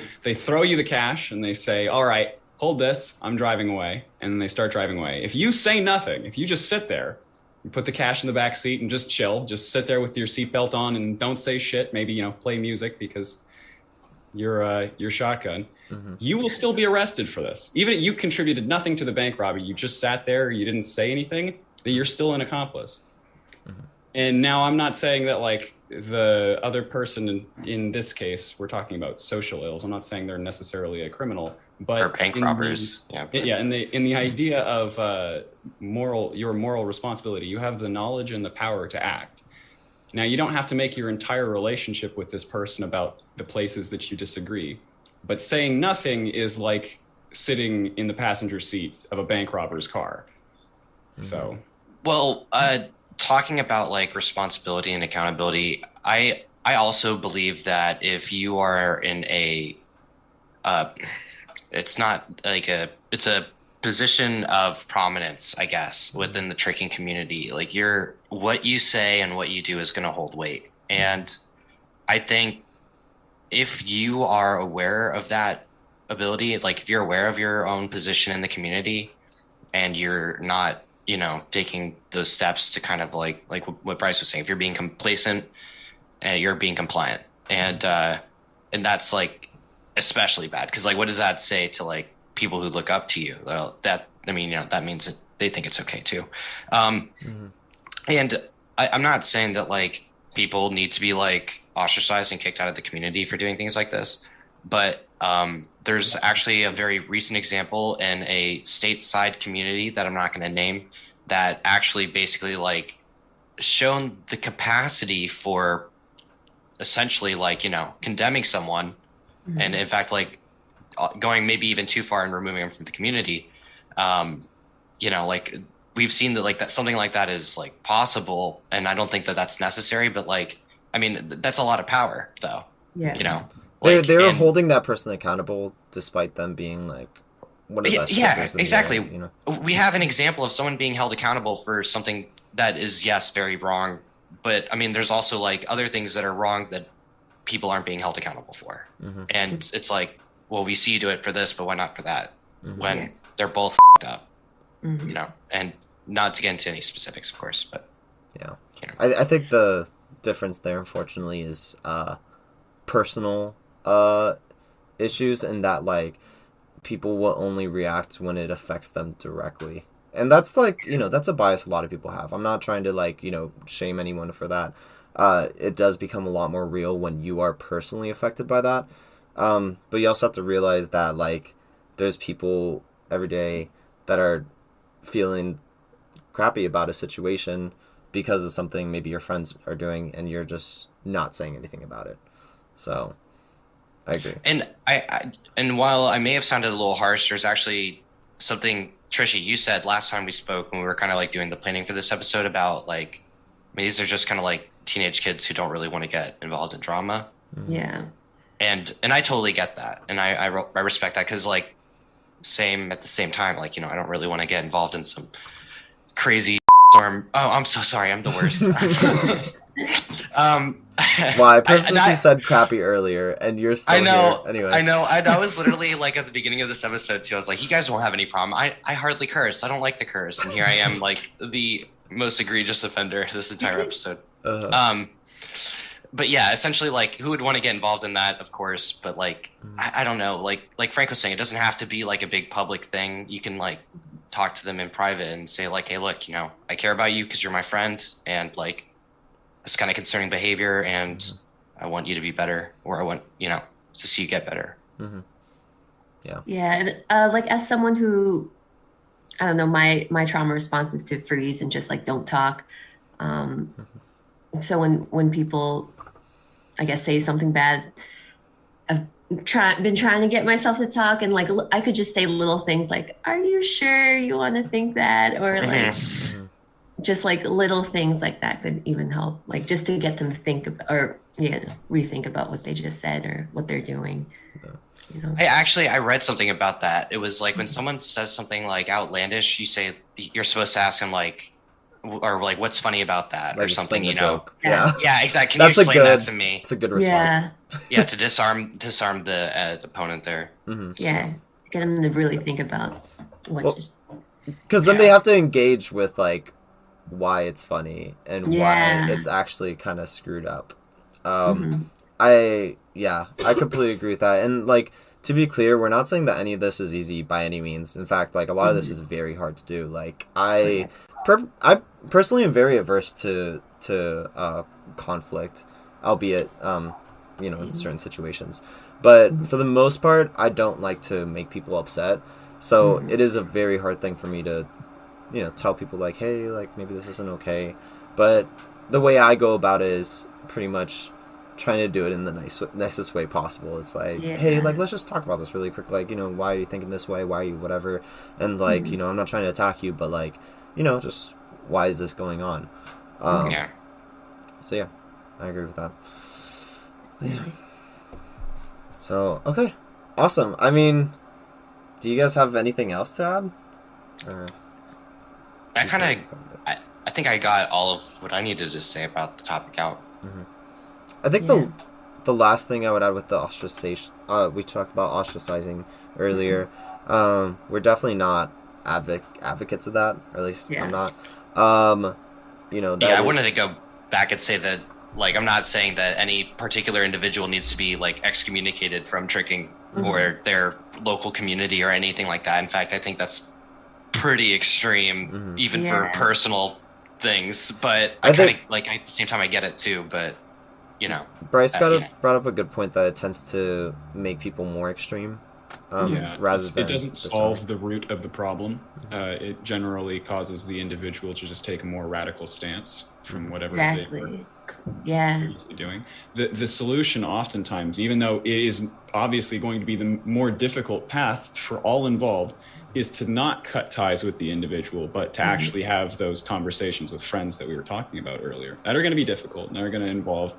you the cash and they say, all right, hold this, I'm driving away. And then they start driving away. If you say nothing, if you just sit there, you put the cash in the back seat and just chill, just sit there with your seatbelt on and don't say shit, maybe, play music because you're shotgun, you will still be arrested for this. Even if you contributed nothing to the bank robbery, you just sat there, you didn't say anything, that you're still an accomplice. And now I'm not saying that like the other person in this case, we're talking about social ills. I'm not saying they're necessarily a criminal, but
or bank robbers.
In the idea of your moral responsibility, you have the knowledge and the power to act. Now you don't have to make your entire relationship with this person about the places that you disagree, but saying nothing is like sitting in the passenger seat of a bank robber's car. So,
well, talking about like responsibility and accountability, I also believe that if you are in a it's a position of prominence, I guess, within the tricking community. Like what you say and what you do is going to hold weight. And I think if you are aware of that ability, like if you're aware of your own position in the community and you're not, taking those steps to kind of like what Bryce was saying, if you're being complacent, you're being compliant. And that's like especially bad because like what does that say to like people who look up to you? That means that they think it's okay too. And I'm not saying that like people need to be like ostracized and kicked out of the community for doing things like this, but there's actually a very recent example in a stateside community that I'm not going to name that actually basically like shown the capacity for essentially like, condemning someone. And in fact, like going maybe even too far and removing them from the community. Like we've seen that like that something like that is like possible. And I don't think that that's necessary, but like, I mean, that's a lot of power though.
Yeah.
They're holding that person accountable despite them being like one of the best.
Yeah, exactly. We have an example of someone being held accountable for something that is, yes, very wrong. But I mean, there's also like other things that are wrong that people aren't being held accountable for. And it's like, well, we see you do it for this, but why not for that? When they're both up, and not to get into any specifics, of course, but
yeah. I think the difference there, unfortunately, is personal issues, and that like people will only react when it affects them directly, and that's like that's a bias a lot of people have. I'm not trying to like shame anyone for that. It does become a lot more real when you are personally affected by that, but you also have to realize that like there's people every day that are feeling crappy about a situation because of something maybe your friends are doing and you're just not saying anything about it. So I agree. And
and while I may have sounded a little harsh, there's actually something, Tricia, you said last time we spoke when we were kind of like doing the planning for this episode about like, these are just kind of like teenage kids who don't really want to get involved in drama.
Yeah.
And I totally get that. And I respect that because like at the same time, like, I don't really want to get involved in some crazy storm. Oh, I'm so sorry. I'm the worst.
Well, I purposely said crappy earlier, and you're still here. Anyway.
I know. I was literally like at the beginning of this episode too. I was like, you guys won't have any problem. I hardly curse. I don't like to curse, and here I am, like the most egregious offender this entire episode. But yeah, essentially, like, who would want to get involved in that? Of course, but like, I don't know. Like Frank was saying, it doesn't have to be like a big public thing. You can like talk to them in private and say like, hey, look, I care about you because you're my friend, and like, it's kind of concerning behavior, and I want you to be better, or I want to see you get better.
Yeah.
Yeah, and like as someone who, I don't know, my trauma response is to freeze and just like don't talk. So when people, I guess, say something bad, I've been trying to get myself to talk, and like I could just say little things like, "Are you sure you want to think that?" or like, just like little things like that could even help, like just to get them to think or rethink about what they just said or what they're doing. You know?
I read something about that. It was like when someone says something like outlandish, you're supposed to ask them like, or like, what's funny about that,
Like
or something, you know?
joke. Yeah.
Yeah, exactly. Can you explain that to me?
It's a good response.
Yeah, to disarm the opponent there.
Mm-hmm.
Yeah, get them to really think about what just.
Because then they have to engage with like why it's funny and why it's actually kind of screwed up. I completely agree with that. And like, to be clear, we're not saying that any of this is easy by any means. In fact, like a lot of this is very hard to do. Like I personally am very averse to conflict, albeit in certain situations. But for the most part, I don't like to make people upset. So it is a very hard thing for me to, tell people like, hey, like maybe this isn't okay. But the way I go about it is pretty much trying to do it in the nicest way possible. It's like, hey, like let's just talk about this really quick. Like, why are you thinking this way? Why are you whatever? And like, I'm not trying to attack you, but like, just why is this going on? So yeah, I agree with that. Yeah. So okay, awesome. I mean, do you guys have anything else to add?
I think I got all of what I needed to say about the topic out.
I think the last thing I would add with the ostracization, we talked about ostracizing earlier. We're definitely not advocates of that, or at least I'm not.
I wanted to go back and say that, like, I'm not saying that any particular individual needs to be like excommunicated from tricking or their local community or anything like that. In fact, I think that's pretty extreme, even for personal things. But I kind of like at the same time I get it too. But
Bryce brought up a good point that it tends to make people more extreme. Rather than
it doesn't solve the root of the problem. It generally causes the individual to just take a more radical stance from whatever they were usually doing. The solution oftentimes, even though it is obviously going to be the more difficult path for all involved, is to not cut ties with the individual, but to actually have those conversations with friends that we were talking about earlier that are going to be difficult and are going to involve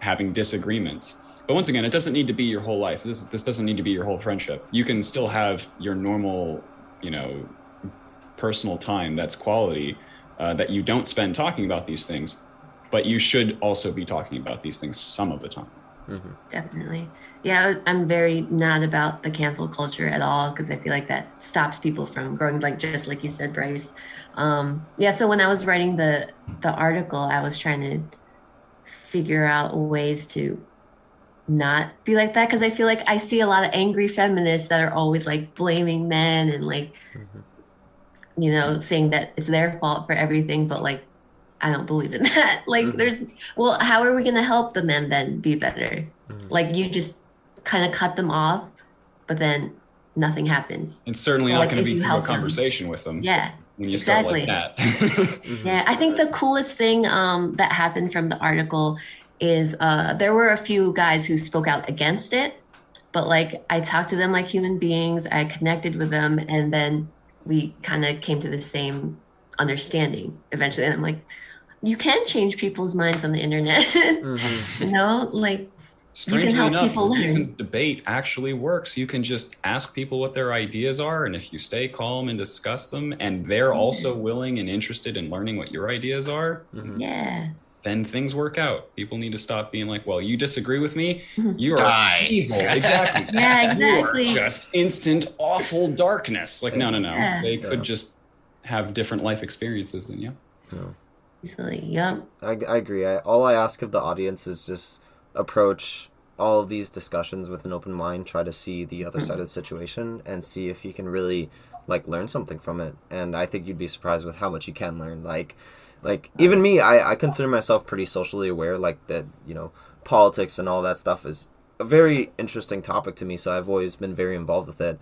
having disagreements. But once again, it doesn't need to be your whole life. This doesn't need to be your whole friendship. You can still have your normal, personal time that's quality that you don't spend talking about these things, but you should also be talking about these things some of the time.
Definitely. Yeah, I'm very not about the cancel culture at all, because I feel like that stops people from growing, like just like you said, Bryce. So when I was writing the article, I was trying to figure out ways to not be like that, because I feel like I see a lot of angry feminists that are always like blaming men and like saying that it's their fault for everything, but like I don't believe in that. Like how are we going to help the men then be better? Like you just kind of cut them off, but then nothing happens.
It's certainly not going to be through a conversation with them.
Yeah.
When you start like that.
Yeah, I think the coolest thing that happened from the article is there were a few guys who spoke out against it, but like I talked to them like human beings, I connected with them, and then we kind of came to the same understanding eventually. And I'm like, you can change people's minds on the internet. Like
strangely
you can help
enough,
people
the
learn.
reason debate actually works. You can just ask people what their ideas are, and if you stay calm and discuss them, and they're also willing and interested in learning what your ideas are, then things work out. People need to stop being like, well, you disagree with me, you are evil. Exactly.
Yeah, exactly.
You are just instant awful darkness. Like, no. They could just have different life experiences than you.
Easily, yep.
I agree. All I ask of the audience is just approach all of these discussions with an open mind, try to see the other side of the situation, and see if you can really like learn something from it. And I think you'd be surprised with how much you can learn. Like even me, I consider myself pretty socially aware, like that, politics and all that stuff is a very interesting topic to me, so I've always been very involved with it.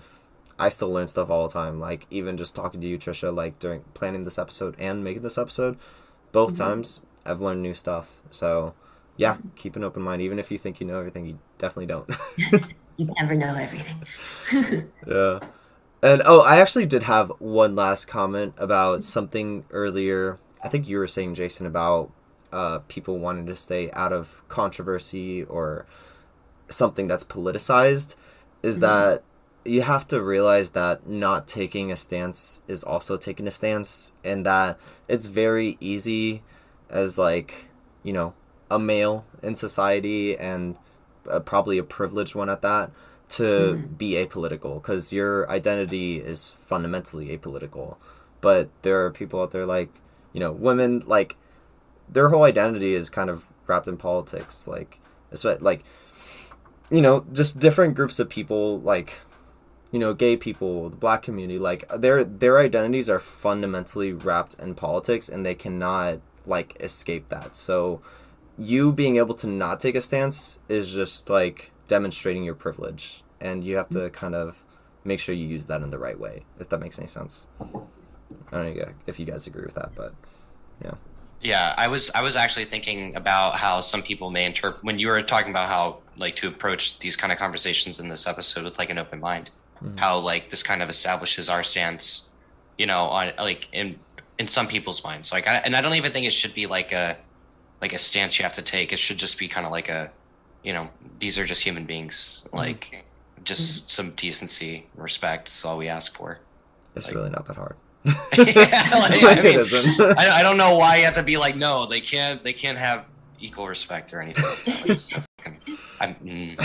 I still learn stuff all the time, like even just talking to you, Tricia, like during planning this episode and making this episode, both times I've learned new stuff. So yeah, keep an open mind. Even if you think you know everything, you definitely don't.
You never know everything.
Yeah. And I actually did have one last comment about something earlier I think you were saying, Jason, about people wanting to stay out of controversy or something that's politicized, is that you have to realize that not taking a stance is also taking a stance, and that it's very easy as, like, you know, a male in society, and probably a privileged one at that, to be apolitical, because your identity is fundamentally apolitical. But there are people out there, like, you know, women, like, their whole identity is kind of wrapped in politics, like, you know, just different groups of people, like, you know, gay people, the black community, like, their identities are fundamentally wrapped in politics, and they cannot, like, escape that. So you being able to not take a stance is just, like, demonstrating your privilege, and you have to kind of make sure you use that in the right way, if that makes any sense. I don't know if you guys agree with that, but yeah.
Yeah, I was actually thinking about how some people may interpret, when you were talking about how, like, to approach these kind of conversations in this episode with, like, an open mind, how, like, this kind of establishes our stance, you know, on, like, in some people's minds. Like, I don't even think it should be like a stance you have to take. It should just be kind of like a, you know, these are just human beings, like, just some decency, respect is all we ask for.
It's
like,
really not that hard.
Yeah, like, I mean,
it isn't.
I don't know why you have to be like, no, they can't have equal respect or anything. Like, it's so fucking,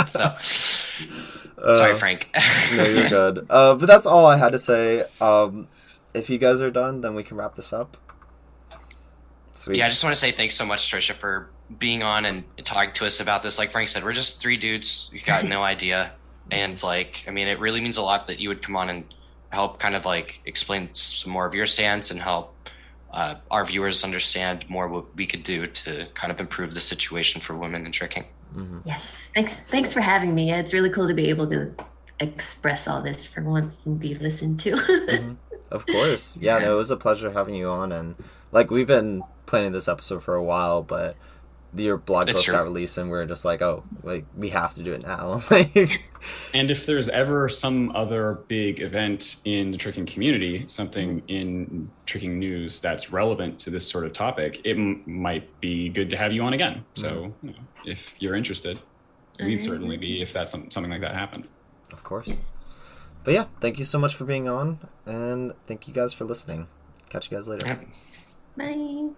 so sorry, Frank.
No, you're good. But that's all I had to say. If you guys are done, then we can wrap this up. Sweet.
Yeah, I just want to say thanks so much, Tricia, for being on and talking to us about this. Like Frank said, we're just three dudes. You got no idea. And, like, I mean, it really means a lot that you would come on and help kind of, like, explain some more of your stance and help our viewers understand more what we could do to kind of improve the situation for women in tricking.
Yes. Thanks for having me. It's really cool to be able to express all this for once and be listened to.
Of course. Yeah, no, it was a pleasure having you on. And, like, we've been planning this episode for a while, but your blog post got released and we're just like, oh, like, we have to do it now.
And if there's ever some other big event in the tricking community, something in tricking news that's relevant to this sort of topic, it might be good to have you on again. So you know, if you're interested, we'd certainly be, if that's something like that happened.
Of course. But yeah, thank you so much for being on, and thank you guys for listening. Catch you guys later.
Bye.